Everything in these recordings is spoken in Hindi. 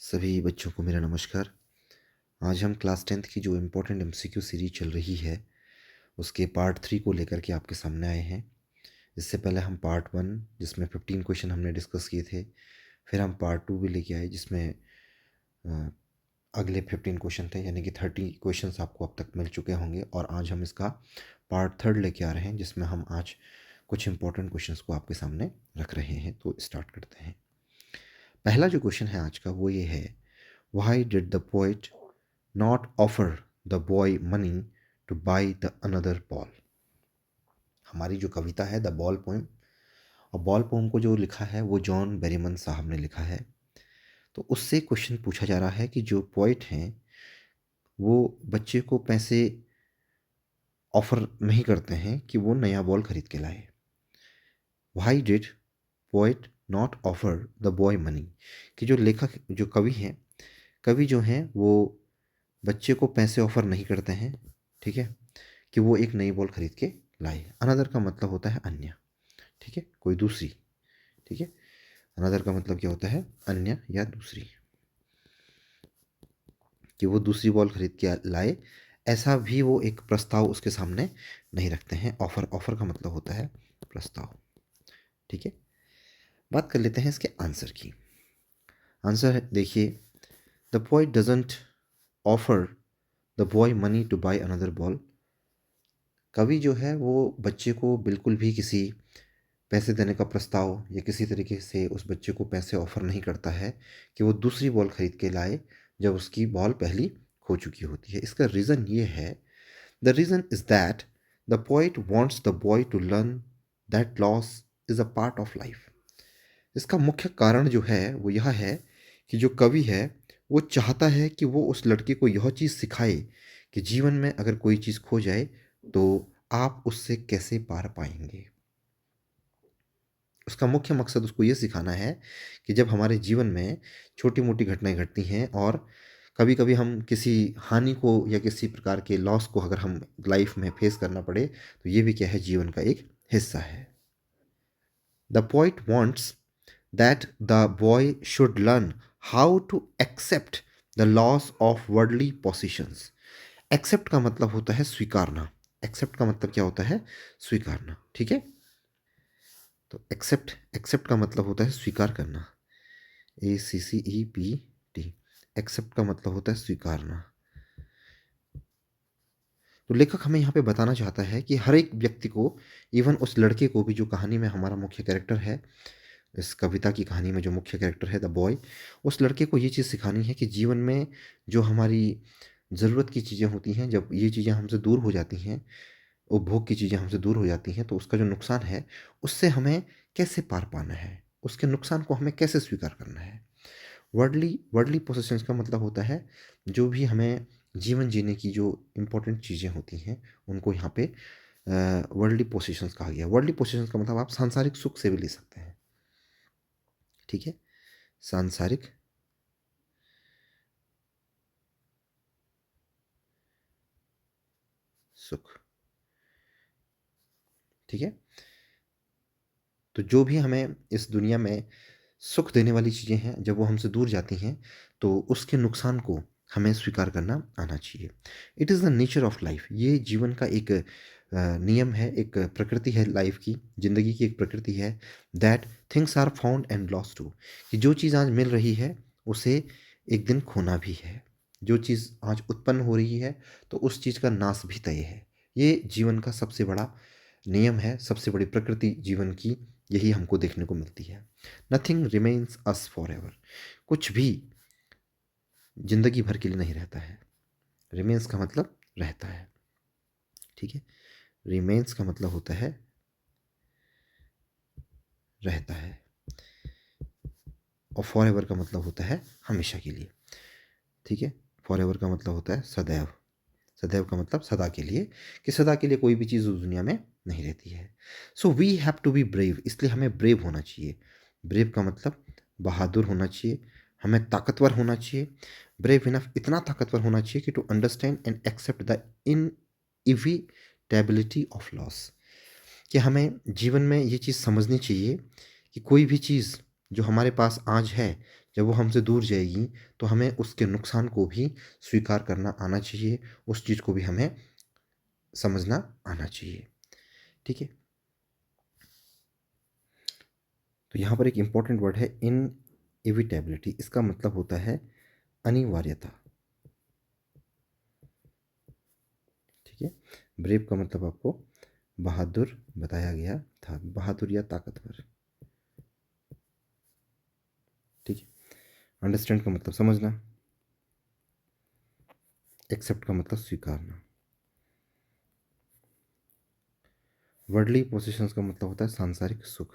सभी बच्चों को मेरा नमस्कार। आज हम क्लास 10th की जो इम्पोर्टेंट एमसीक्यू सीरीज चल रही है उसके पार्ट 3 को लेकर के आपके सामने आए हैं। इससे पहले हम पार्ट 1 जिसमें 15 क्वेश्चन हमने डिस्कस किए थे, फिर हम पार्ट 2 भी लेके आए जिसमें अ, अगले 15 क्वेश्चन थे, यानी कि 30 क्वेश्चंस आपको अब तक मिल चुके होंगे। और आज हम इसका पार्ट 3 लेके आ रहे हैं जिसमें हम आज कुछ इंपॉर्टेंट क्वेश्चंस को आपके सामने रख रहे हैं। तो स्टार्ट करते हैं। पहला जो क्वेश्चन है आज का वो ये है, Why did the poet not offer the boy money to buy the another ball? हमारी जो कविता है द बॉल पोएम, और बॉल पोएम को जो लिखा है वो जॉन बेरीमन साहब ने लिखा है। तो उससे क्वेश्चन पूछा जा रहा है कि जो पोइट हैं वो बच्चे को पैसे ऑफर नहीं करते हैं कि वो नया बॉल खरीद के लाए। Why did poet not offer the boy money, कि जो लेखक जो कवि हैं, कवि जो हैं वो बच्चे को पैसे ऑफर नहीं करते हैं, ठीक है, कि वो एक नई बॉल खरीद के लाए। अनदर का मतलब होता है अन्य, ठीक है, कोई दूसरी, ठीक है। अनदर का मतलब क्या होता है? अन्य या दूसरी, कि वो दूसरी बॉल खरीद के लाए, ऐसा भी वो एक प्रस्ताव उसके सामने नहीं रखते हैं। ऑफर, ऑफर का मतलब होता है प्रस्ताव, ठीक है। बात कर लेते हैं इसके आंसर की। आंसर है, देखिए, the poet doesn't offer the boy money to buy another ball. कवि जो है वो बच्चे को बिल्कुल भी किसी पैसे देने का प्रस्ताव या किसी तरीके से उस बच्चे को पैसे ऑफर नहीं करता है कि वो दूसरी बॉल खरीद के लाए जब उसकी बॉल पहली खो चुकी होती है। इसका रीज़न ये है, the reason is that the poet wants the boy to learn that loss is a part of life. इसका मुख्य कारण जो है वो यह है कि जो कवि है वो चाहता है कि वो उस लड़के को यह चीज़ सिखाए कि जीवन में अगर कोई चीज़ खो जाए तो आप उससे कैसे पार पाएंगे। उसका मुख्य मकसद उसको ये सिखाना है कि जब हमारे जीवन में छोटी मोटी घटनाएं घटती हैं और कभी कभी हम किसी हानि को या किसी प्रकार के लॉस को अगर हम लाइफ में फेस करना पड़े, तो ये भी क्या है, जीवन का एक हिस्सा है। The poet wants that the boy should learn how to accept the loss of worldly positions. Accept का मतलब होता है स्वीकारना। एक्सेप्ट का मतलब क्या होता है? स्वीकारना, ठीक है। तो एक्सेप्ट, एक्सेप्ट का मतलब होता है स्वीकार करना, ACCEPT। एक्सेप्ट का मतलब होता है स्वीकारना। तो लेखक हमें यहाँ पे बताना चाहता है कि हर एक व्यक्ति को, इवन उस लड़के को भी जो कहानी में हमारा मुख्य कैरेक्टर है, इस कविता की कहानी में जो मुख्य कैरेक्टर है द बॉय, उस लड़के को ये चीज़ सिखानी है कि जीवन में जो हमारी ज़रूरत की चीज़ें होती हैं, जब ये चीज़ें हमसे दूर हो जाती हैं, उपभोग की चीज़ें हमसे दूर हो जाती हैं, तो उसका जो नुकसान है उससे हमें कैसे पार पाना है, उसके नुकसान को हमें कैसे स्वीकार करना है। वर्डली, वर्डली पोसेशंस का मतलब होता है जो भी हमें जीवन जीने की जो इम्पोर्टेंट चीज़ें होती हैं उनको यहाँ पे वर्डली पोसेशंस कहा गया। वर्डली पोसेशंस का मतलब आप सांसारिक सुख से भी ले सकते हैं, ठीक है, सांसारिक सुख, ठीक है। तो जो भी हमें इस दुनिया में सुख देने वाली चीज़ें हैं, जब वो हमसे दूर जाती हैं तो उसके नुकसान को हमें स्वीकार करना आना चाहिए। It is the nature of life. ये जीवन का एक नियम है, एक प्रकृति है लाइफ की, ज़िंदगी की एक प्रकृति है। That things are found and lost too, कि जो चीज़ आज मिल रही है उसे एक दिन खोना भी है। जो चीज़ आज उत्पन्न हो रही है तो उस चीज़ का नाश भी तय है। ये जीवन का सबसे बड़ा नियम है, सबसे बड़ी प्रकृति जीवन की यही हमको देखने को मिलती है। Nothing remains us for ever. कुछ भी जिंदगी भर के लिए नहीं रहता है। रिमेन्स का मतलब रहता है, ठीक है। रिमेन्स का मतलब होता है रहता है, और फॉर एवर का मतलब होता है हमेशा के लिए, ठीक है। फॉर एवर का मतलब होता है सदैव। सदैव का मतलब सदा के लिए, कि सदा के लिए कोई भी चीज़ उस दुनिया में नहीं रहती है। So we have to be brave, इसलिए हमें ब्रेव होना चाहिए। ब्रेव का मतलब बहादुर होना चाहिए, हमें ताकतवर होना चाहिए। ब्रेव इनफ, इतना ताकतवर होना चाहिए कि to understand and accept the inevitability of loss, कि हमें जीवन में ये चीज़ समझनी चाहिए कि कोई भी चीज़ जो हमारे पास आज है, जब वो हमसे दूर जाएगी तो हमें उसके नुकसान को भी स्वीकार करना आना चाहिए, उस चीज़ को भी हमें समझना आना चाहिए। ठीक है, तो यहाँ पर एक इम्पॉर्टेंट वर्ड है इनएविटेबिलिटी। इसका मतलब होता है अनिवार्यता। ठीक है, ब्रेव का मतलब आपको बहादुर बताया गया था, बहादुर या ताकतवर। ठीक है, अंडरस्टैंड का मतलब समझना, एक्सेप्ट का मतलब स्वीकारना, वर्डली पोसेशंस का मतलब होता है सांसारिक सुख।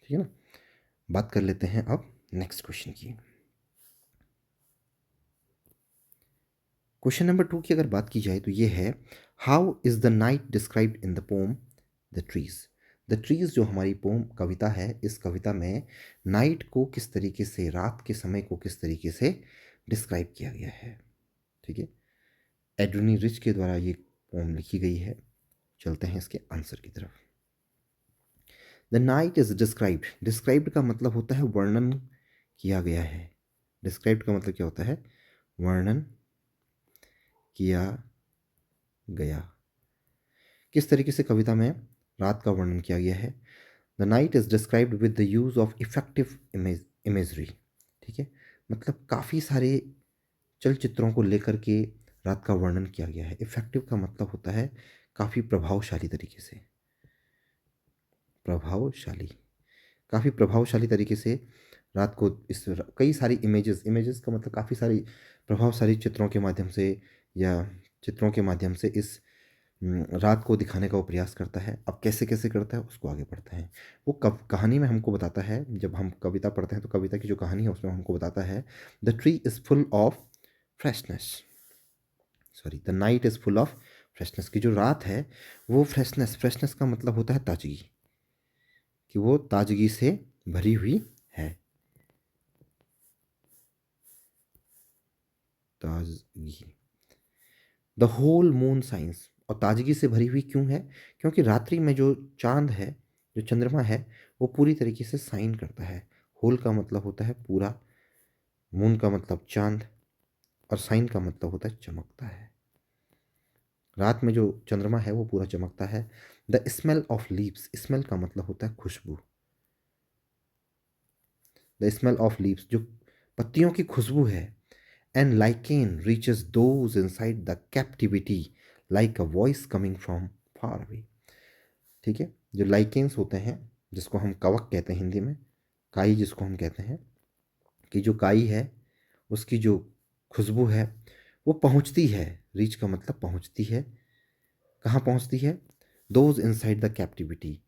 ठीक है ना, बात कर लेते हैं अब नेक्स्ट क्वेश्चन की। क्वेश्चन नंबर 2 की अगर बात की जाए तो ये है, how is the night described in the pome the trees. The trees जो हमारी पोम कविता है, इस कविता में नाइट को किस तरीके से, रात के समय को किस तरीके से डिस्क्राइब किया गया है। ठीक है, एड्रनी रिच के द्वारा ये पोम लिखी गई है। चलते हैं इसके आंसर की तरफ। The night is described, described का मतलब होता है वर्णन किया गया है। डिस्क्राइब्ड का मतलब क्या होता है, वर्णन किया गया। किस तरीके से कविता में रात का वर्णन किया गया है। The night is described with the use of effective imagery. ठीक है, मतलब काफ़ी सारे चलचित्रों को लेकर के रात का वर्णन किया गया है। इफेक्टिव का मतलब होता है काफ़ी प्रभावशाली तरीके से, प्रभावशाली, काफ़ी प्रभावशाली तरीके से रात को इस कई सारी इमेजेस, इमेजेस का मतलब काफ़ी सारी प्रभावशाली चित्रों के माध्यम से या चित्रों के माध्यम से इस रात को दिखाने का वो प्रयास करता है। अब कैसे कैसे करता है उसको आगे बढ़ते हैं। वो कहानी में हमको बताता है, जब हम कविता पढ़ते हैं तो कविता की जो कहानी है उसमें हमको बताता है, the tree is full of freshness, sorry the night is full of freshness, की जो रात है वो फ्रेशनेस, फ्रेशनेस का मतलब होता है ताजगी, कि वो ताजगी से भरी हुई है, ताजगी। द होल मून साइंस, और ताजगी से भरी हुई क्यों है, क्योंकि रात्रि में जो चांद है, जो चंद्रमा है, वो पूरी तरीके से साइन करता है। होल का मतलब होता है पूरा, मून का मतलब चांद, और साइन का मतलब होता है चमकता है। रात में जो चंद्रमा है वो पूरा चमकता है। The smell of leaves, smell का मतलब होता है खुशबू, द स्मेल ऑफ लीव्स, जो पत्तियों की खुशबू है। And lichen reaches those inside the captivity like a voice coming from far away. ठीक है, जो लाइकेन्स होते हैं, जिसको हम कवक कहते हैं हिंदी में, काई जिसको हम कहते हैं, कि जो काई है उसकी जो खुशबू है वो पहुंचती है, रीच का मतलब पहुंचती है, कहाँ पहुंचती है, दोज इनसाइड द कैप्टिविटी,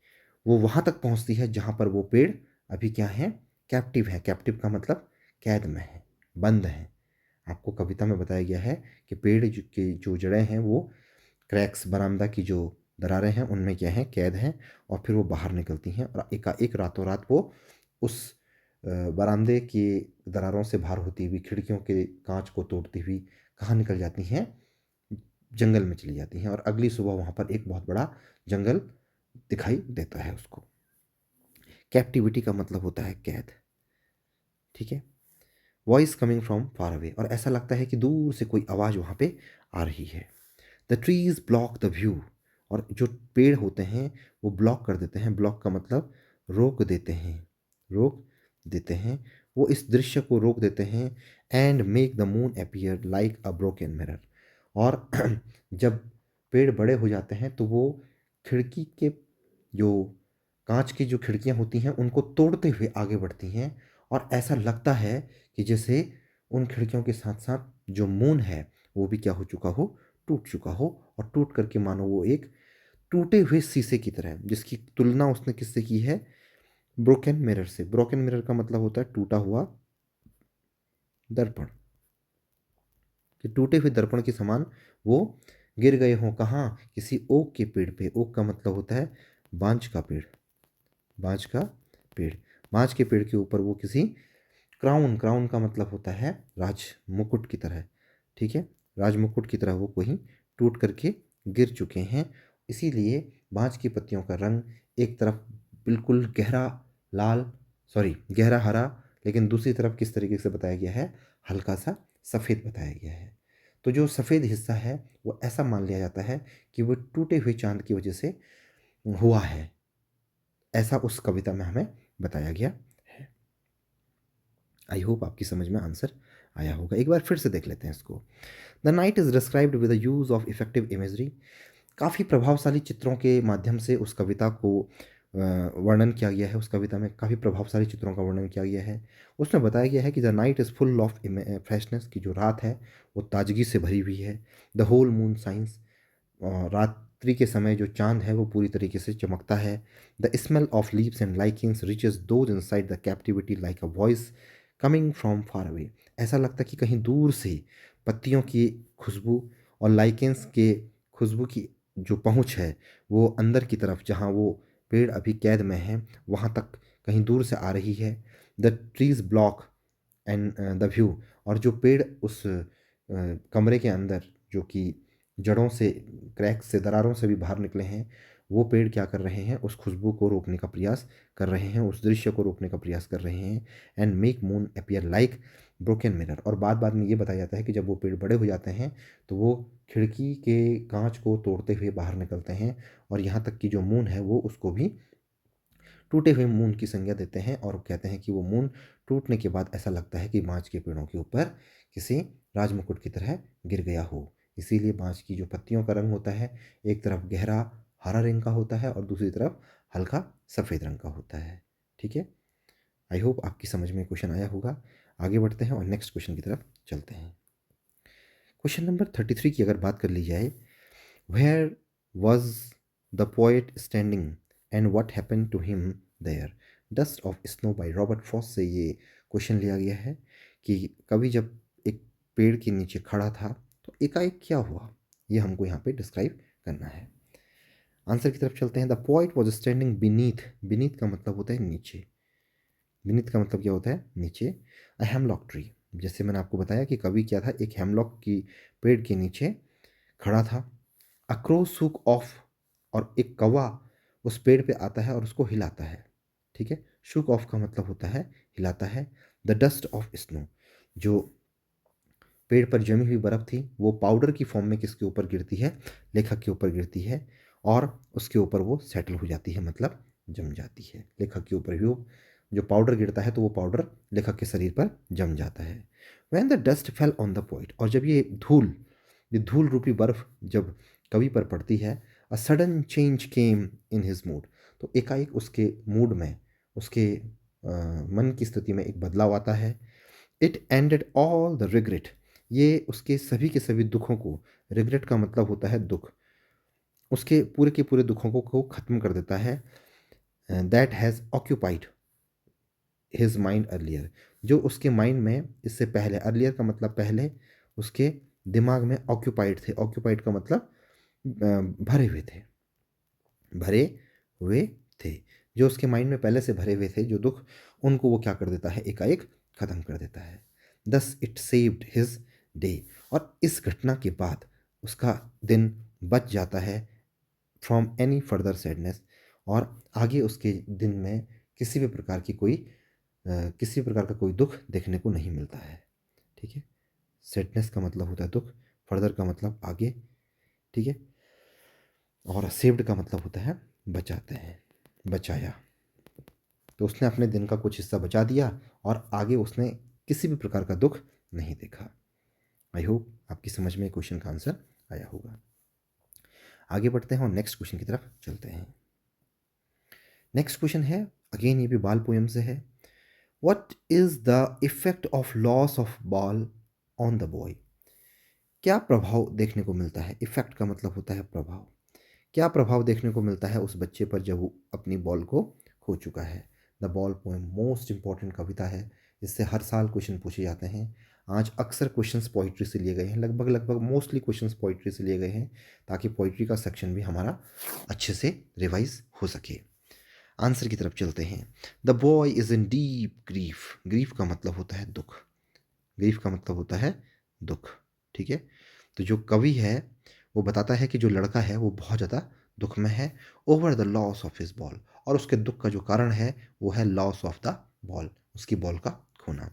वो वहाँ तक पहुंचती है जहाँ पर वो पेड़ अभी क्या है, कैप्टिव है। कैप्टिव का मतलब कैद में है, बंद है। आपको कविता में बताया गया है कि पेड़ की जो जड़ें हैं वो क्रैक्स, बरामदा की जो दरारें हैं उनमें क्या है, कैद हैं, और फिर वो बाहर निकलती हैं और एकाएक रातों रात वो उस बरामदे की दरारों से बाहर होती हुई, खिड़कियों के कांच को तोड़ती हुई कहाँ निकल जाती हैं, जंगल में चली जाती हैं, और अगली सुबह वहाँ पर एक बहुत बड़ा जंगल दिखाई देता है उसको। कैप्टिविटी का मतलब होता है कैद। ठीक है, voice coming from far away, और ऐसा लगता है कि दूर से कोई आवाज़ वहाँ पे आ रही है। The trees block the view, और जो पेड़ होते हैं वो ब्लॉक कर देते हैं, ब्लॉक का मतलब रोक देते हैं, रोक देते हैं, वो इस दृश्य को रोक देते हैं। And make the moon appear like a broken mirror, और जब पेड़ बड़े हो जाते हैं तो वो खिड़की के जो कांच की जो खिड़कियां होती हैं उनको तोड़ते हुए आगे बढ़ती हैं, और ऐसा लगता है कि जैसे उन खिड़कियों के साथ साथ जो मून है वो भी क्या हो चुका हो, टूट चुका हो, और टूट करके मानो वो एक टूटे हुए शीशे की तरह है, जिसकी तुलना उसने किससे की है, ब्रोकन मिरर से। ब्रोकन मिरर का मतलब होता है टूटा हुआ दर्पण, कि टूटे हुए दर्पण के समान वो गिर गए हों, कहाँ, किसी ओक के पेड़ पे। ओक का मतलब होता है बांज का पेड़, बांज का पेड़, बांज के पेड़ के ऊपर वो किसी क्राउन, क्राउन का मतलब होता है राज मुकुट की तरह। ठीक है, राज मुकुट की तरह वो कहीं टूट करके गिर चुके हैं, इसीलिए बाँझ की पत्तियों का रंग एक तरफ बिल्कुल गहरा लाल, गहरा हरा, लेकिन दूसरी तरफ किस तरीके से बताया गया है, हल्का सा सफ़ेद बताया गया है। तो जो सफ़ेद हिस्सा है वो ऐसा मान लिया जाता है कि वो टूटे हुए चाँद की वजह से हुआ है, ऐसा उस कविता में हमें बताया गया है। आई होप आपकी समझ में आंसर आया होगा। एक बार फिर से देख लेते हैं इसको। The night is described with the use of effective imagery. काफ़ी प्रभावशाली चित्रों के माध्यम से उस कविता को वर्णन किया गया है। उस कविता में काफ़ी प्रभावशाली चित्रों का वर्णन किया गया है। उसमें बताया गया है कि the night is full of freshness, की जो रात है वो ताजगी से भरी हुई है। द होल मून साइंस, रात्रि के समय जो चांद है वो पूरी तरीके से चमकता है। The smell of leaves and lichens reaches those inside the captivity like a voice coming from far away. ऐसा लगता है कि कहीं दूर से पत्तियों की खुशबू और लाइकेंस के खुशबू की जो पहुँच है वो अंदर की तरफ, जहाँ वो पेड़ अभी कैद में हैं, वहाँ तक कहीं दूर से आ रही है। The trees block and the view, और जो पेड़ उस कमरे के अंदर जो कि जड़ों से, क्रैक से, दरारों से भी बाहर निकले हैं, वो पेड़ क्या कर रहे हैं, उस खुशबू को रोकने का प्रयास कर रहे हैं, उस दृश्य को रोकने का प्रयास कर रहे हैं। And make moon appear like broken mirror. और बाद बाद में ये बताया जाता है कि जब वो पेड़ बड़े हो जाते हैं तो वो खिड़की के कांच को तोड़ते हुए बाहर निकलते हैं, और यहाँ तक कि जो मून है वो उसको भी टूटे हुए मून की संज्ञा देते हैं, और कहते हैं कि वो मून टूटने के बाद ऐसा लगता है कि बाँझ के पेड़ों के ऊपर किसी राजमुकुट की तरह गिर गया हो। इसीलिए बाँझ की जो पत्तियों का रंग होता है, एक तरफ गहरा हरा रंग का होता है और दूसरी तरफ हल्का सफ़ेद रंग का होता है। ठीक है, आई होप आपकी समझ में क्वेश्चन आया होगा। आगे बढ़ते हैं और नेक्स्ट क्वेश्चन की तरफ चलते हैं। क्वेश्चन नंबर 33 की अगर बात कर ली जाए, where was the poet standing and what happened to him there, dust of snow by Robert Frost से ये क्वेश्चन लिया गया है कि कवि जब एक पेड़ के नीचे खड़ा था तो एकाएक क्या हुआ, ये हमको यहाँ पे डिस्क्राइब करना है। आंसर की तरफ चलते हैं। The poet was standing beneath, beneath का मतलब होता है नीचे, बीनीथ का मतलब क्या होता है, नीचे। अ हेमलॉक ट्री, जैसे मैंने आपको बताया कि कवि क्या था, एक हेमलॉक की पेड़ के नीचे खड़ा था। अ क्रो सूक ऑफ, और एक कौवा उस पेड़ पे आता है और उसको हिलाता है। ठीक है, शूक ऑफ का मतलब होता है हिलाता है। द डस्ट ऑफ स्नो, जो पेड़ पर जमी हुई बर्फ़ थी वो पाउडर की फॉर्म में किसके ऊपर गिरती है, लेखक के ऊपर गिरती है, और उसके ऊपर वो सेटल हो जाती है, मतलब जम जाती है। लेखक के ऊपर भी वो जो पाउडर गिरता है तो वो पाउडर लेखक के शरीर पर जम जाता है। When the dust fell on the poet, और जब ये धूल रूपी बर्फ़ जब कवि पर पड़ती है, a sudden change came in his mood, तो एकाएक उसके मूड में, उसके मन की स्थिति में एक बदलाव आता है। It ended all the regret, ये उसके सभी के सभी दुखों को, रिग्रेट का मतलब होता है दुख, उसके पूरे के पूरे दुखों को ख़त्म कर देता है। That has occupied his mind earlier, जो उसके माइंड में इससे पहले, अर्लियर का मतलब पहले, उसके दिमाग में ऑक्यूपाइड थे, ऑक्यूपाइड का मतलब भरे हुए थे, भरे हुए थे, जो उसके माइंड में पहले से भरे हुए थे जो दुख, उनको वो क्या कर देता है, एकाएक ख़त्म कर देता है। Thus it saved his day, और इस घटना के बाद उसका दिन बच जाता है फ्रॉम एनी फर्दर सैडनेस, और आगे उसके दिन में किसी भी प्रकार की कोई किसी प्रकार का कोई दुख देखने को नहीं मिलता है। ठीक है, सैडनेस का मतलब होता है दुख, फर्दर का मतलब आगे। ठीक है, और सेव्ड का मतलब होता है बचाते हैं, बचाया। तो उसने अपने दिन का कुछ हिस्सा बचा दिया और आगे उसने किसी भी प्रकार का दुख नहीं देखा। आई होप आपकी समझ में क्वेश्चन का आंसर आया होगा। आगे बढ़ते हैं और नेक्स्ट क्वेश्चन की तरफ चलते हैं। नेक्स्ट क्वेश्चन है, अगेन ये भी बाल पोएम से है। What is the effect of loss of ball on the boy, क्या प्रभाव देखने को मिलता है, इफेक्ट का मतलब होता है प्रभाव, क्या प्रभाव देखने को मिलता है उस बच्चे पर जब वो अपनी बॉल को खो चुका है। The ball poem most important कविता है, इससे हर साल क्वेश्चन पूछे जाते हैं। आज अक्सर क्वेश्चंस पोइट्री से लिए गए हैं, लगभग लगभग मोस्टली क्वेश्चंस पोइट्री से लिए गए हैं, ताकि पोइट्री का सेक्शन भी हमारा अच्छे से रिवाइज हो सके। आंसर की तरफ चलते हैं। The boy is in deep grief, grief का मतलब होता है दुख, ग्रीफ का मतलब होता है दुख। ठीक है, तो जो कवि है वो बताता है कि जो लड़का है वो बहुत ज़्यादा दुख में है, over the loss of his ball, और उसके दुख का जो कारण है वो है लॉस ऑफ द बॉल, उसकी बॉल का खोना।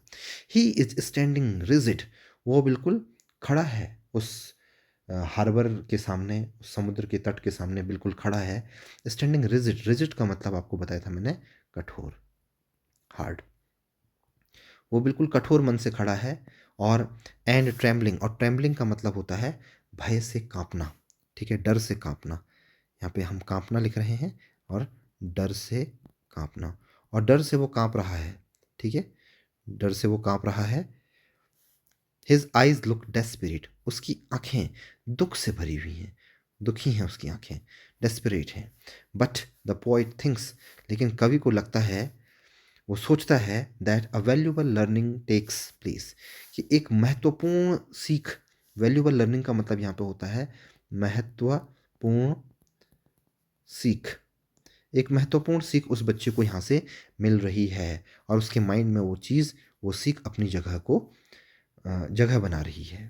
ही इज स्टैंडिंग रिजिड, वो बिल्कुल खड़ा है उस हार्बर के सामने, उस समुद्र के तट के सामने बिल्कुल खड़ा है। स्टैंडिंग रिजिड, रिजिड का मतलब आपको बताया था मैंने, कठोर, हार्ड। वो बिल्कुल कठोर मन से खड़ा है। और एंड ट्रेम्बलिंग, और ट्रेम्बलिंग का मतलब होता है भय से कांपना, ठीक है, डर से कांपना। यहाँ पे हम कांपना लिख रहे हैं, और डर से कांपना, और डर से वो कांप रहा है, ठीक है, डर से वो कांप रहा है। हिज आईज लुक डेस्परेट, उसकी आंखें दुख से भरी हुई हैं, दुखी हैं उसकी आंखें, डेस्परेट हैं। बट द पोइट थिंक्स, लेकिन कवि को लगता है, वो सोचता है, that a valuable learning takes place, कि एक महत्वपूर्ण सीख, वैल्यूबल लर्निंग का मतलब यहाँ पे होता है महत्वपूर्ण सीख, एक महत्वपूर्ण सीख उस बच्चे को यहाँ से मिल रही है, और उसके माइंड में वो चीज़, वो सीख अपनी जगह को जगह बना रही है।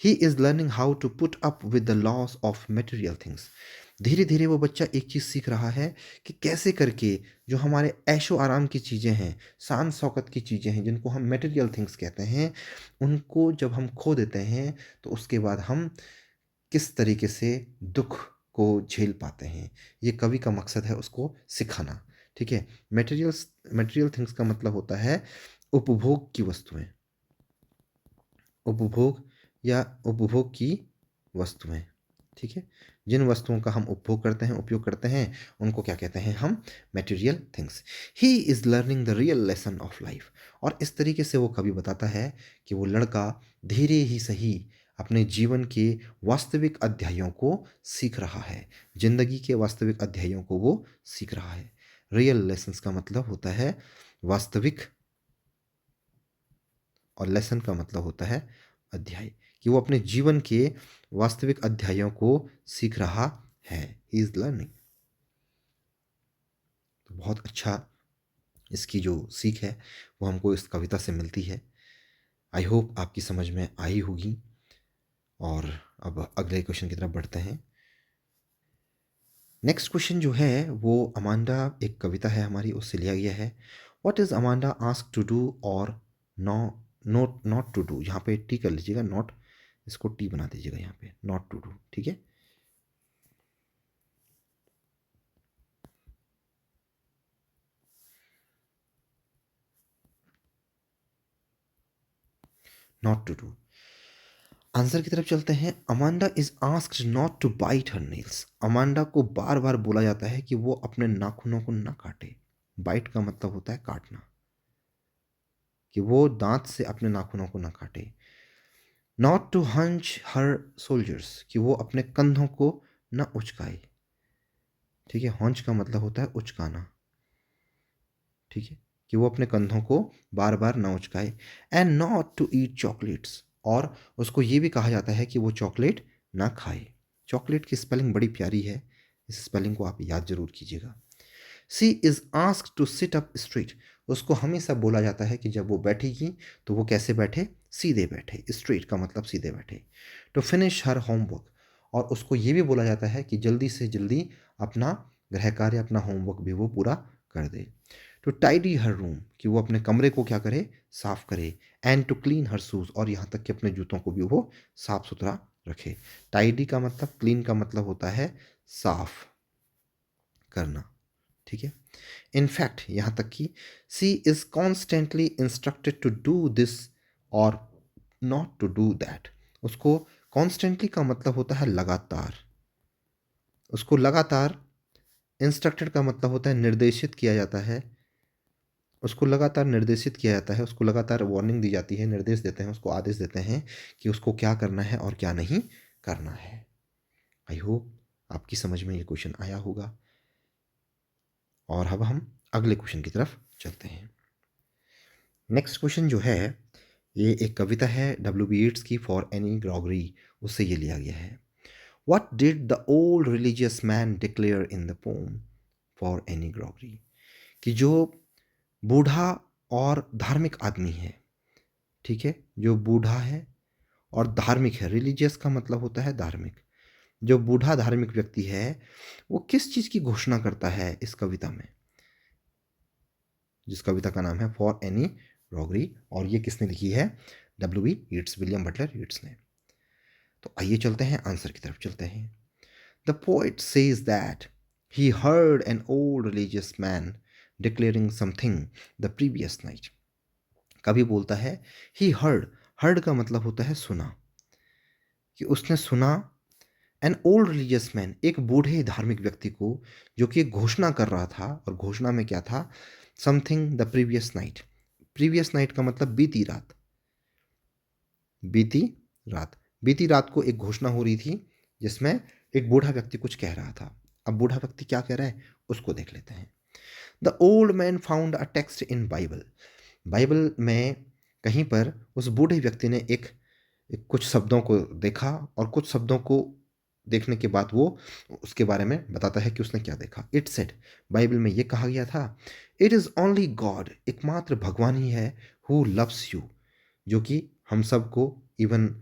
He is learning how to put up with the loss of material things, धीरे धीरे वो बच्चा एक चीज़ सीख रहा है कि कैसे करके जो हमारे ऐशो आराम की चीज़ें हैं, शान शौकत की चीज़ें हैं, जिनको हम मटेरियल थिंग्स कहते हैं, उनको जब हम खो देते हैं तो उसके बाद हम किस तरीके से दुख को झेल पाते हैं। ये कवि का मकसद है उसको सिखाना, ठीक है। मटेरियल थिंग्स का मतलब होता है उपभोग की वस्तुएं, उपभोग या उपभोग की वस्तुएं, ठीक है। जिन वस्तुओं का हम उपभोग करते हैं, उपयोग करते हैं, उनको क्या कहते हैं हम, material things. He is learning the real lesson of life, और इस तरीके से वो कभी बताता है कि वो लड़का धीरे ही सही अपने जीवन के वास्तविक अध्यायों को सीख रहा है, जिंदगी के वास्तविक अध्यायों को वो सीख रहा है। रियल लेसन्स का मतलब होता है वास्तविक, और लेसन का मतलब होता है अध्याय, कि वो अपने जीवन के वास्तविक अध्यायों को सीख रहा है, ही इज लर्निंग। तो बहुत अच्छा इसकी जो सीख है वो हमको इस कविता से मिलती है। आई होप आपकी समझ में आई होगी। और अब अगले क्वेश्चन की तरफ बढ़ते हैं। नेक्स्ट क्वेश्चन जो है वो अमांडा, एक कविता है हमारी, उससे लिया गया है। What is Amanda ask to do और no note not to do, यहाँ पे टी कर लीजिएगा, नॉट, इसको टी बना दीजिएगा यहाँ पे, नॉट टू डू, ठीक है। Not to do. आंसर की तरफ चलते हैं। Amanda is asked not to bite her nails, Amanda को बार बार बोला जाता है कि वो अपने नाखूनों को ना काटे। बाइट का मतलब होता है काटना, कि वो दांत से अपने नाखूनों को ना काटे। Not to hunch her shoulders, कि वो अपने कंधों को ना उचकाए, ठीक है। हंच का मतलब होता है उचकाना, ठीक है, कि वो अपने कंधों को बार बार ना उचकाए। And not to eat chocolates, और उसको ये भी कहा जाता है कि वो चॉकलेट ना खाए। चॉकलेट की स्पेलिंग बड़ी प्यारी है, इस स्पेलिंग को आप याद जरूर कीजिएगा। She is asked to sit up straight, उसको हमेशा बोला जाता है कि जब वो बैठेगी तो वो कैसे बैठे, सीधे बैठे, स्ट्रेट का मतलब सीधे बैठे। टू फिनिश हर होमवर्क, और उसको ये भी बोला जाता है कि जल्दी से जल्दी अपना गृह कार्य, अपना होमवर्क भी वो पूरा कर दे। टू टाइडी हर रूम, कि वो अपने कमरे को क्या करे, साफ करे। And to clean her shoes, और यहाँ तक कि अपने जूतों को भी वो साफ सुथरा रखे। टाइडी का मतलब, क्लीन का मतलब होता है साफ करना, ठीक है। इनफैक्ट यहाँ तक कि she is constantly instructed to do this और नॉट टू डू दैट, उसको कॉन्स्टेंटली का मतलब होता है लगातार, उसको लगातार, इंस्ट्रक्टेड का मतलब होता है निर्देशित किया जाता है, उसको लगातार निर्देशित किया जाता है, उसको लगातार वार्निंग दी जाती है, निर्देश देते हैं, उसको आदेश देते हैं कि उसको क्या करना है और क्या नहीं करना है। आई होप आपकी समझ में ये क्वेश्चन आया होगा। और अब हम अगले क्वेश्चन की तरफ चलते हैं। नेक्स्ट क्वेश्चन जो है ये एक कविता है W.B. Yeats की, फॉर एनी ग्रॉगरी, उससे ये लिया गया है। What did the old religious man declare in the poem for any groggery? कि जो बूढ़ा और धार्मिक आदमी है, ठीक है, जो बूढ़ा है और धार्मिक है, रिलीजियस का मतलब होता है धार्मिक, जो बूढ़ा धार्मिक व्यक्ति है वो किस चीज़ की घोषणा करता है इस कविता में, जिस कविता का नाम है फॉर एनी रॉबरी, और ये किसने लिखी है? W.B. Yeats, William Butler Yeats ने। तो आइए चलते हैं आंसर की तरफ चलते हैं। The poet says that he heard an old religious man declaring something the previous night. कवि बोलता है ही हर्ड, हर्ड का मतलब होता है सुना, कि उसने सुना एन ओल्ड रिलीजियस मैन, एक बूढ़े धार्मिक व्यक्ति को, जो कि एक घोषणा कर रहा था, और घोषणा में क्या था? Something the previous night. Previous night का मतलब बीती रात, बीती रात, बीती रात को एक घोषणा हो रही थी जिसमें एक बूढ़ा व्यक्ति कुछ कह रहा था। अब बूढ़ा व्यक्ति क्या कह रहा है उसको देख लेते हैं। The old man found a text in Bible. Bible में कहीं पर उस बूढ़े व्यक्ति ने एक कुछ शब्दों को देखा, और कुछ शब्दों को देखने के बाद वो उसके बारे में बताता है कि उसने क्या देखा। इट सेड, बाइबल में ये कहा गया था, इट इज़ ओनली गॉड, एकमात्र भगवान ही है, हु लव्स यू, जो कि हम सबको, इवन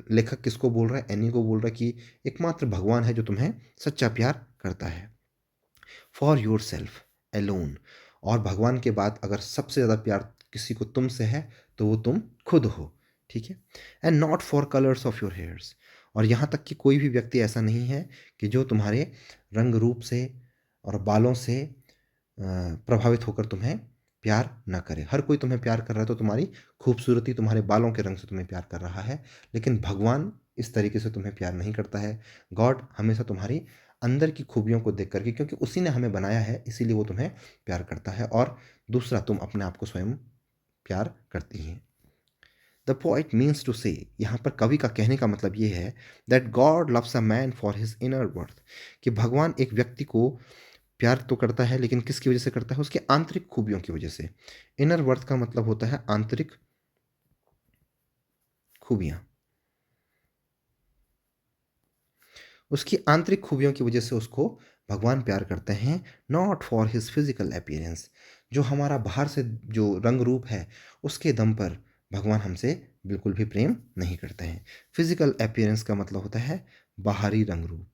लेखक किसको बोल रहा है? एनी को बोल रहा है कि एकमात्र भगवान है जो तुम्हें सच्चा प्यार करता है। फॉर योर सेल्फ एलोन, और भगवान के बाद अगर सबसे ज़्यादा प्यार किसी को तुमसे है तो वो तुम खुद हो, ठीक है। And not for colours of your hairs, और यहाँ तक कि कोई भी व्यक्ति ऐसा नहीं है कि जो तुम्हारे रंग रूप से और बालों से प्रभावित होकर तुम्हें प्यार ना करे। हर कोई तुम्हें प्यार कर रहा है तो तुम्हारी खूबसूरती, तुम्हारे बालों के रंग से तुम्हें प्यार कर रहा है, लेकिन भगवान इस तरीके से तुम्हें प्यार नहीं करता है। गॉड हमेशा तुम्हारी अंदर की खूबियों को देख करके, क्योंकि उसी ने हमें बनाया है, इसीलिए वो तुम्हें प्यार करता है। और दूसरा, तुम अपने आप को स्वयं प्यार करती हैं। द पोइट मीन्स टू से, यहाँ पर कवि का कहने का मतलब ये है that God loves a man for his inner worth, कि भगवान एक व्यक्ति को प्यार तो करता है, लेकिन किसकी वजह से करता है? उसके आंतरिक खूबियों की वजह से। इनर वर्थ का मतलब होता है आंतरिक खूबियां, उसकी आंतरिक खूबियों की वजह से उसको भगवान प्यार करते हैं। Not for his physical appearance, जो हमारा बाहर से जो रंग रूप है उसके दम पर भगवान हमसे बिल्कुल भी प्रेम नहीं करते हैं। फिजिकल अपीयरेंस का मतलब होता है बाहरी रंग रूप,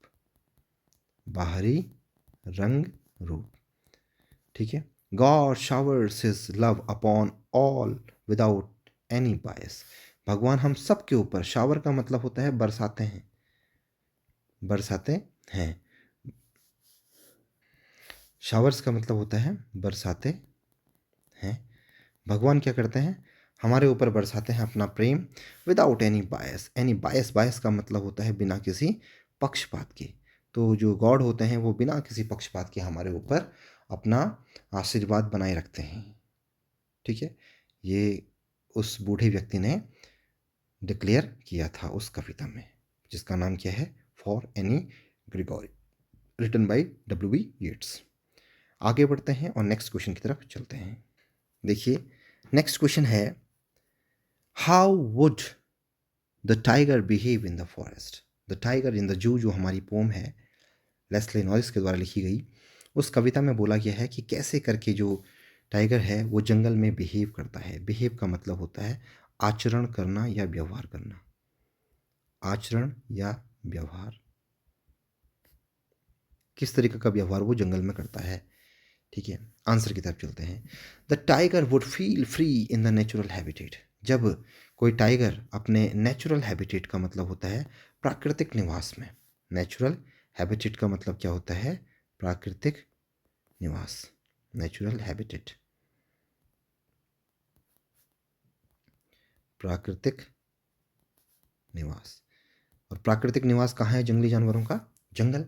बाहरी रंग रूप, ठीक है। God showers his love upon all without any बायस, भगवान हम सब के ऊपर, शावर का मतलब होता है बरसाते हैं, बरसाते हैं, शावर्स का मतलब होता है बरसाते हैं। भगवान क्या करते हैं? हमारे ऊपर बरसाते हैं अपना प्रेम, without any bias. Any bias, bias का मतलब होता है बिना किसी पक्षपात के। तो जो गॉड होते हैं वो बिना किसी पक्षपात के हमारे ऊपर अपना आशीर्वाद बनाए रखते हैं, ठीक है। ये उस बूढ़े व्यक्ति ने डिक्लेयर किया था उस कविता में, जिसका नाम क्या है? For Anne Gregory, written by W.B. Yeats. आगे बढ़ते हैं और नेक्स्ट क्वेश्चन की तरफ चलते हैं। देखिए नेक्स्ट क्वेश्चन है, how would the tiger behave in the forest. The tiger in the zoo, जो हमारी पोम है लेस्ले नॉरिस के द्वारा लिखी गई, उस कविता में बोला गया है कि कैसे करके जो टाइगर है वो जंगल में बिहेव करता है। बिहेव का मतलब होता है आचरण करना या व्यवहार करना, आचरण या व्यवहार, किस तरीके का व्यवहार वो जंगल में करता है, ठीक है। आंसर की तरफ चलते हैं। The tiger would feel free in the natural habitat, जब कोई टाइगर अपने नेचुरल हैबिटेट का मतलब होता है प्राकृतिक निवास में। नेचुरल हैबिटेट का मतलब क्या होता है? प्राकृतिक निवास, नेचुरल हैबिटेट, प्राकृतिक निवास। और प्राकृतिक निवास कहाँ है जंगली जानवरों का? जंगल।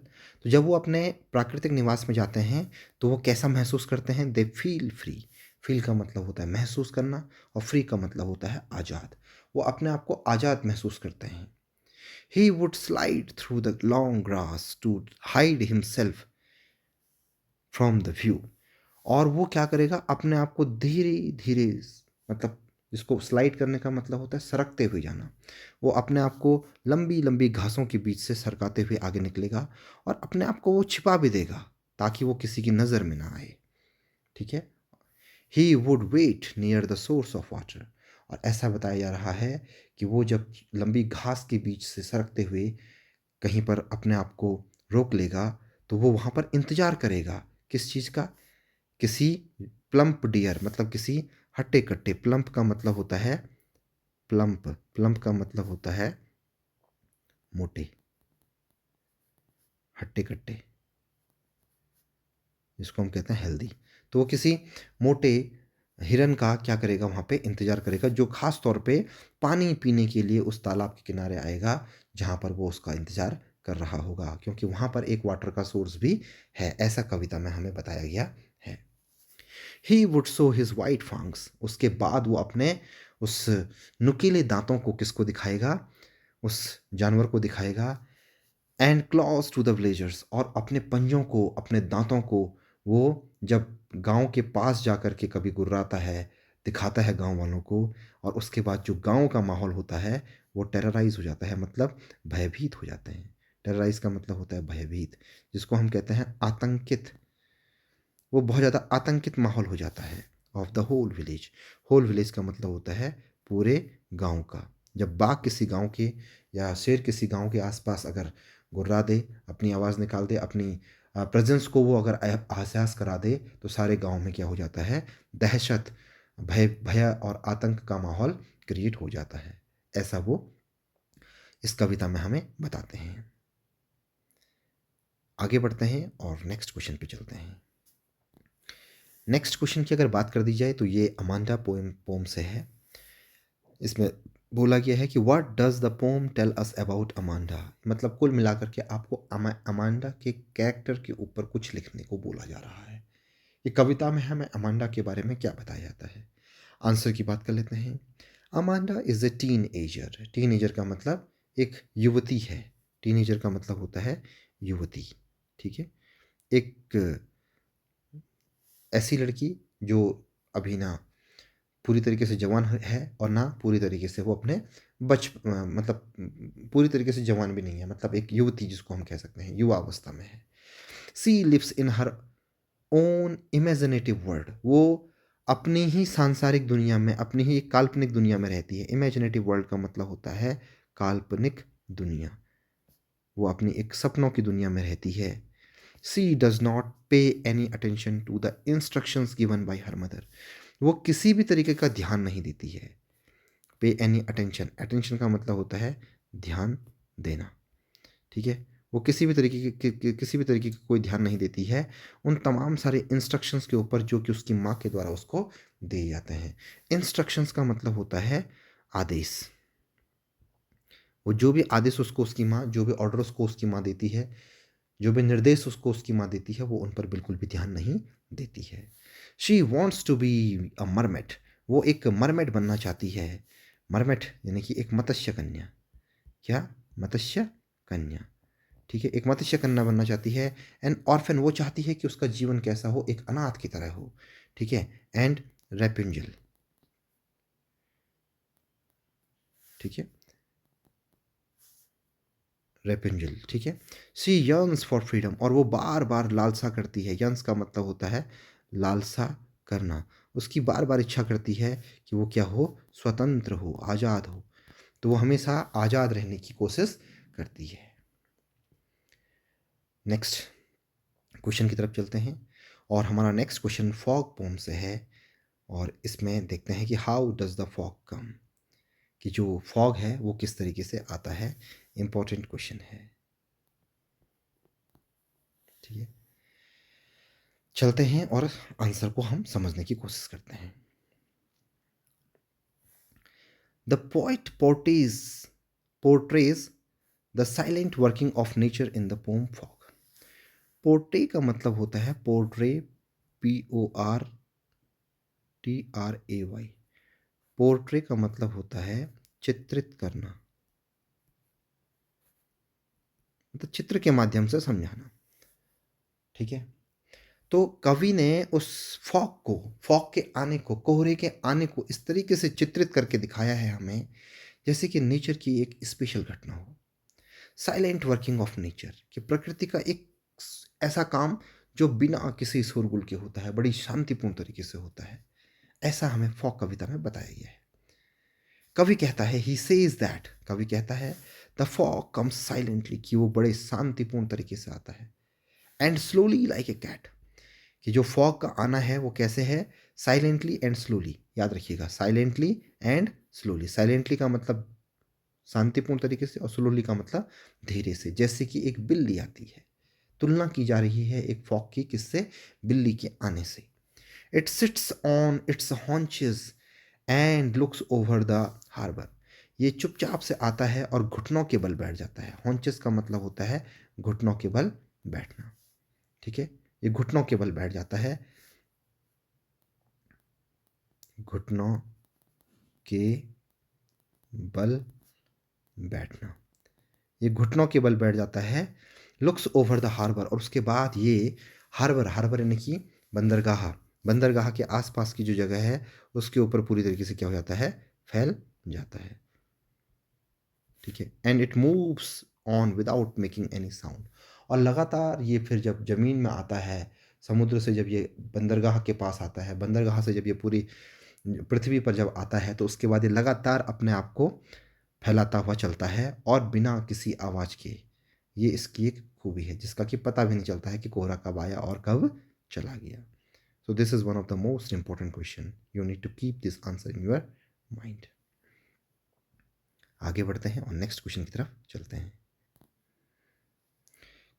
तो जब वो अपने प्राकृतिक निवास में जाते हैं तो वो कैसा महसूस करते हैं? They feel free. फील का मतलब होता है महसूस करना, और फ्री का मतलब होता है आज़ाद। वो अपने आप को आज़ाद महसूस करते हैं। He would slide through the long grass to hide himself from the view, और वो क्या करेगा? अपने आप को धीरे धीरे, मतलब जिसको स्लाइड करने का मतलब होता है सरकते हुए जाना, वो अपने आप को लंबी लंबी घासों के बीच से सरकाते हुए आगे निकलेगा, और अपने आप को वो छिपा भी देगा ताकि वो किसी की नज़र में ना आए, ठीक है। He would wait near the source of water, और ऐसा बताया जा रहा है कि वो जब लंबी घास के बीच से सरकते हुए कहीं पर अपने आप को रोक लेगा तो वो वहाँ पर इंतज़ार करेगा किस चीज़ का, किसी प्लम्प डियर मतलब किसी हट्टे कट्टे। प्लम्प का मतलब होता है प्लम्प, प्लम्प का मतलब होता है मोटे, हट्टे कट्टे जिसको हम कहते हैं हेल्दी। तो वो किसी मोटे हिरन का क्या करेगा, वहाँ पे इंतज़ार करेगा, जो खास तौर पे पानी पीने के लिए उस तालाब के किनारे आएगा जहाँ पर वो उसका इंतज़ार कर रहा होगा, क्योंकि वहाँ पर एक वाटर का सोर्स भी है, ऐसा कविता में हमें बताया गया है। He would show his white फंक्स, उसके बाद वो अपने उस नुकीले दांतों को किसको दिखाएगा, उस जानवर को दिखाएगा। And claws to the villagers, और अपने पंजों को, अपने दांतों को वो जब गांव के पास जाकर के कभी गुर्राता है, दिखाता है गांव वालों को, और उसके बाद जो गांव का माहौल होता है वो टेरराइज हो जाता है, मतलब भयभीत हो जाते हैं। टेरराइज का मतलब होता है भयभीत, जिसको हम कहते हैं आतंकित। वो बहुत ज़्यादा आतंकित माहौल हो जाता है of the whole village. Whole village का मतलब होता है पूरे गांव का। जब बाघ किसी गांव के या शेर किसी गांव के आसपास अगर गुर्रा दे, अपनी आवाज़ निकाल दे, अपनी प्रेजेंस को वो अगर एहसास करा दे, तो सारे गांव में क्या हो जाता है, दहशत, भय भय और आतंक का माहौल क्रिएट हो जाता है। ऐसा वो इस कविता में हमें बताते हैं। आगे बढ़ते हैं और नेक्स्ट क्वेश्चन पे चलते हैं। नेक्स्ट क्वेश्चन की अगर बात कर दी जाए तो ये अमांडा पोम से है। इसमें बोला गया है कि what does the poem tell us about Amanda, मतलब कुल मिलाकर के आपको अमांडा के कैरेक्टर के ऊपर कुछ लिखने को बोला जा रहा है। ये कविता में हमें अमांडा के बारे में क्या बताया जाता है। आंसर की बात कर लेते हैं। Amanda is a teenager. Teenager का मतलब एक युवती है। टीन एजर का मतलब होता है युवती, ठीक है। एक ऐसी लड़की जो अभी ना पूरी तरीके से जवान है और ना पूरी तरीके से वो अपने मतलब पूरी तरीके से जवान भी नहीं है, मतलब एक युवती जिसको हम कह सकते हैं युवा अवस्था में है। She lives in her own imaginative world, वो अपनी ही सांसारिक दुनिया में, अपनी ही एक काल्पनिक दुनिया में रहती है। इमेजिनेटिव वर्ल्ड का मतलब होता है काल्पनिक दुनिया। वो अपनी एक सपनों की दुनिया में रहती है। She does not pay any attention to the instructions given by her mother, वो किसी भी तरीके का ध्यान नहीं देती है। पे एनी अटेंशन, अटेंशन का मतलब होता है ध्यान देना, ठीक है। वो किसी भी तरीके किसी भी तरीके का कोई ध्यान नहीं देती है उन तमाम सारे इंस्ट्रक्शंस के ऊपर जो कि उसकी माँ के द्वारा उसको दिए जाते हैं। इंस्ट्रक्शंस का मतलब होता है आदेश। वो जो भी आदेश उसको उसकी माँ, जो भी ऑर्डर उसको उसकी माँ देती है, जो भी निर्देश उसको उसकी माँ देती है, वो उन पर बिल्कुल भी ध्यान नहीं देती है। She wants to be a mermaid, वो एक मरमेट बनना चाहती है। मरमेट यानी कि एक मत्स्य कन्या। क्या? मत्स्य कन्या, ठीक है, एक मत्स्य कन्या बनना चाहती है। एंड ऑर्फन, वो चाहती है कि उसका जीवन कैसा हो, एक अनाथ की तरह हो, ठीक है। एंड रेपुंजल, ठीक है, रेपुंजल, ठीक है। सी यर्न्स फॉर फ्रीडम, और वो बार बार लालसा करती है। यर्न्स का मतलब होता है लालसा करना। उसकी बार बार इच्छा करती है कि वो क्या हो, स्वतंत्र हो, आज़ाद हो। तो वो हमेशा आज़ाद रहने की कोशिश करती है। नेक्स्ट क्वेश्चन की तरफ चलते हैं और हमारा नेक्स्ट क्वेश्चन फॉग पोम से है। और इसमें देखते हैं कि हाउ डज द फॉग कम, कि जो फॉग है वो किस तरीके से आता है। इंपॉर्टेंट क्वेश्चन है, ठीक है। चलते हैं और आंसर को हम समझने की कोशिश करते हैं। The poet portrays the silent working of nature in the pome fog. Portray का मतलब होता है पोर्ट्रे, PORTRAY। पोर्ट्रे का मतलब होता है चित्रित करना, मतलब चित्र के माध्यम से समझाना, ठीक है। तो कवि ने उस फॉग के आने को, कोहरे के आने को इस तरीके से चित्रित करके दिखाया है हमें, जैसे कि नेचर की एक स्पेशल घटना हो। साइलेंट वर्किंग ऑफ नेचर, कि प्रकृति का एक ऐसा काम जो बिना किसी शोरगुल के होता है, बड़ी शांतिपूर्ण तरीके से होता है। ऐसा हमें फॉग कविता में बताया गया है। कवि कहता है, ही सेज दैट, कवि कहता है द फॉग कम्स साइलेंटली, कि वो बड़े शांतिपूर्ण तरीके से आता है। And slowly like a cat, कि जो फॉग का आना है वो कैसे है, साइलेंटली एंड स्लोली। याद रखिएगा, साइलेंटली एंड स्लोली। साइलेंटली का मतलब शांतिपूर्ण तरीके से, और स्लोली का मतलब धीरे से, जैसे कि एक बिल्ली आती है। तुलना की जा रही है एक फॉग की, किससे, बिल्ली के आने से। It sits on its haunches and looks over the harbour, ये चुपचाप से आता है और घुटनों के बल बैठ जाता है। हॉन्चेस का मतलब होता है घुटनों के बल बैठना, ठीक है। ये घुटनों के बल बैठ जाता है, घुटनों के बल बैठना, ये घुटनों के बल बैठ जाता है। लुक्स ओवर द हार्बर, और उसके बाद ये हार्बर, हार्बर यानी कि बंदरगाह, बंदरगाह के आसपास की जो जगह है उसके ऊपर पूरी तरीके से क्या हो जाता है, फैल जाता है, ठीक है। And it moves on without making any sound, और लगातार ये फिर जब जमीन में आता है, समुद्र से जब ये बंदरगाह के पास आता है, बंदरगाह से जब ये पूरी पृथ्वी पर जब आता है, तो उसके बाद ये लगातार अपने आप को फैलाता हुआ चलता है और बिना किसी आवाज़ के। ये इसकी एक खूबी है, जिसका कि पता भी नहीं चलता है कि कोहरा कब आया और कब चला गया। So this is one of the most important question, you need to keep this answer in your mind. आगे बढ़ते हैं और नेक्स्ट क्वेश्चन की तरफ चलते हैं।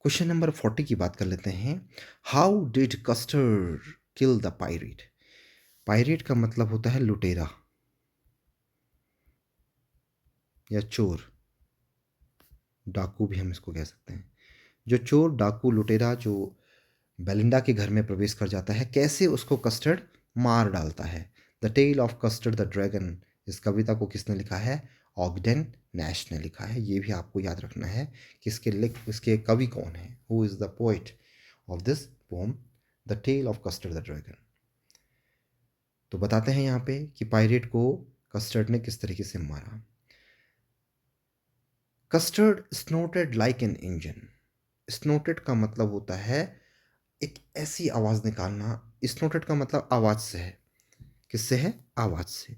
क्वेश्चन नंबर 40 की बात कर लेते हैं। How did custard kill the pirate, pirate का मतलब होता है लुटेरा या चोर, डाकू भी हम इसको कह सकते हैं। जो चोर, डाकू, लुटेरा जो बेलिंडा के घर में प्रवेश कर जाता है, कैसे उसको कस्टर्ड मार डालता है। The tale of Custard the dragon, इस कविता को किसने लिखा है, ऑगडेन नैश ने लिखा है। ये भी आपको याद रखना है कि इसके कवि कौन है, who is the poet of this poem, the tale of Custard the dragon. तो बताते हैं यहाँ पे कि पायरेट को कस्टर्ड ने किस तरीके से मारा। कस्टर्ड स्नोटेड लाइक एन इंजन, स्नोटेड का मतलब होता है एक ऐसी आवाज़ निकालना, स्नोटेड का मतलब आवाज़ से है, किससे है, आवाज़ से।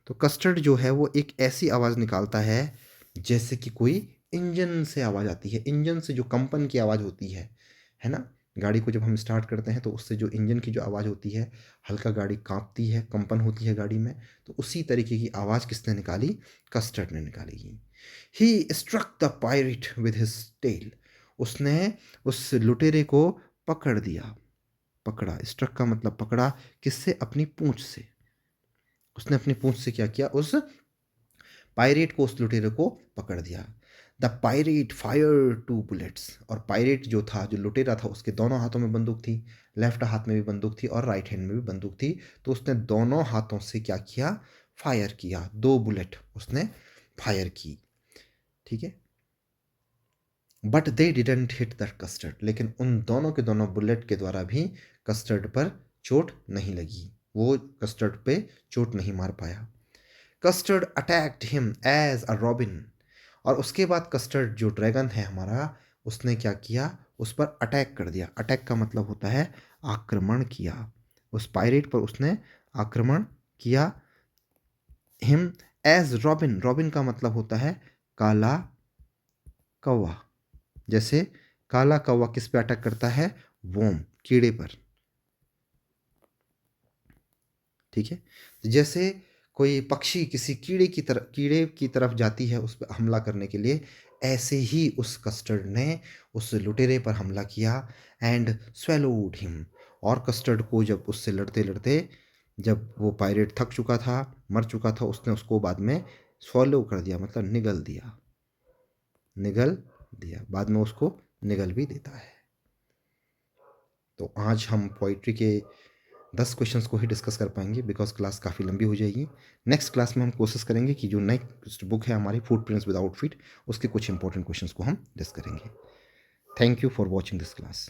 तो कस्टर्ड जो है वो एक ऐसी आवाज़ निकालता है जैसे कि कोई इंजन से आवाज़ आती है, इंजन से जो कंपन की आवाज़ होती है ना। गाड़ी को जब हम स्टार्ट करते हैं तो उससे जो इंजन की जो आवाज़ होती है, हल्का गाड़ी कांपती है, कंपन होती है गाड़ी में, तो उसी तरीके की आवाज़ किसने निकाली, कस्टर्ड ने निकाली। He struck the pirate with his tail, उसने उस लुटेरे को पकड़ दिया, पकड़ा, स्ट्रक का मतलब पकड़ा, किससे, अपनी पूंछ से। उसने अपनी पूंछ से क्या किया, उस पायरेट को, उस लुटेरे को पकड़ दिया। द पायरेट फायर 2 बुलेट्स, और पायरेट जो था, जो लुटेरा था, उसके दोनों हाथों में बंदूक थी, लेफ्ट हाथ में भी बंदूक थी और राइट हैंड में भी बंदूक थी। तो उसने दोनों हाथों से क्या किया, फायर किया, 2 बुलेट उसने फायर की, ठीक है। But they didn't hit the custard, लेकिन उन दोनों के दोनों बुलेट के द्वारा भी कस्टर्ड पर चोट नहीं लगी, वो कस्टर्ड पे चोट नहीं मार पाया। Custard attacked him as a robin, और उसके बाद कस्टर्ड जो ड्रैगन है हमारा, उसने क्या किया, उस पर अटैक कर दिया। अटैक का मतलब होता है आक्रमण किया, उस पायरेट पर उसने आक्रमण किया। हिम एज रॉबिन, रॉबिन का मतलब होता है काला कौवा, जैसे काला कौवा किस पे अटैक करता है, वोम, कीड़े पर, ठीक है। जैसे कोई पक्षी किसी कीड़े की तरफ जाती है उस पर हमला करने के लिए, ऐसे ही उस कस्टर्ड ने उस लुटेरे पर हमला किया। एंड स्वेलोड हिम, और कस्टर्ड को जब उससे लड़ते लड़ते, जब वो पायरेट थक चुका था, मर चुका था, उसने उसको बाद में स्वॉलो कर दिया, मतलब निगल दिया, निगल दिया, बाद में उसको निगल भी देता है। तो आज हम पोइट्री के 10 क्वेश्चंस को ही डिस्कस कर पाएंगे, बिकॉज क्लास काफ़ी लंबी हो जाएगी। नेक्स्ट क्लास में हम कोशिश करेंगे कि जो नेक्स्ट बुक है हमारी, फुटप्रिंट्स विदाउट फीट, उसके कुछ इंपॉर्टेंट क्वेश्चंस को हम डिस्कस करेंगे। Thank you for watching this class.